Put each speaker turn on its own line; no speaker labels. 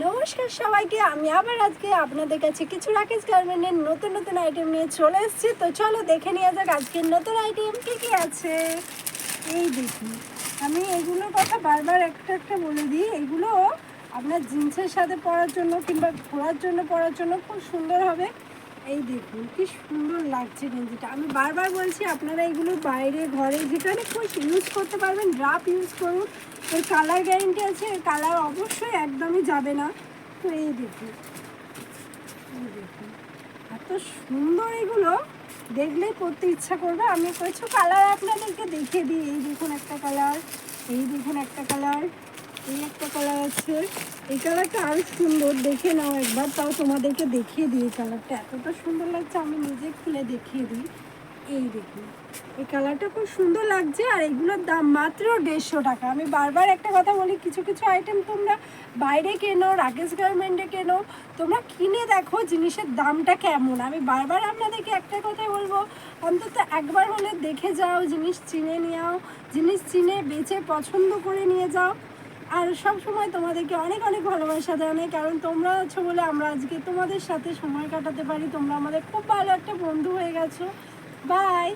নমস্কার সবাইকে, আমি আবার আজকে আপনাদের কাছে কিছু রাকেশ গার্মেন্টের নতুন নতুন আইটেম নিয়ে চলে এসেছি। তো চলো দেখে নেওয়া যাক আজকের নতুন আইটেম কী কী আছে। এই দেখুন, আমি এগুলোর কথা বারবার একটা একটা বলে দিই। এগুলো আপনার জিন্সের সাথে পরার জন্য কিংবা ঘোরার জন্য পরার জন্য খুব সুন্দর হবে। এই দেখুন কি সুন্দর লাগছে গেঞ্জিটা। আমি বারবার বলছি আপনারা এগুলো বাইরে ঘরে যেখানে খুশি ইউজ করতে পারবেন, ড্রাপ ইউজ করুন। এর কালার গ্যারেন্টি আছে, এর কালার অবশ্যই একদমই যাবে না। তো এই দেখুন, এত সুন্দর, এগুলো দেখলেই পরতে ইচ্ছা করবে। আমি কিছু কালার আপনাদেরকে দেখিয়ে দিই। এই দেখুন একটা কালার, এই দেখুন একটা কালার, এই একটা কালার আছে। এই কালারটা আরও সুন্দর, দেখে নাও একবার। তাও তোমাদেরকে দেখিয়ে দিই, এই কালারটা এতটা সুন্দর লাগছে, আমি নিজে খুলে দেখিয়ে দিই। এই দেখুন, এই কালারটা খুব সুন্দর লাগছে। আর এগুলোর দাম মাত্র 150 টাকা। আমি বারবার একটা কথা বলি, কিছু কিছু আইটেম তোমরা বাইরে কেনো, রাকেশ গার্মেন্টে কেনো, তোমরা কিনে দেখো জিনিসের দামটা কেমন। আমি বারবার আপনাদেরকে একটা কথাই বলবো, অন্তত একবার হলে দেখে যাও, জিনিস চিনে নিও, জিনিস চিনে বেচে পছন্দ করে নিয়ে যাও। আর সব সময় তোমাদেরকে অনেক অনেক ভালোবাসা জানাই, কারণ তোমরা আছো বলে আমরা আজকে তোমাদের সাথে সময় কাটাতে পারি। তোমরা আমাদের খুব ভালো একটা বন্ধু হয়ে গেছো। বাই।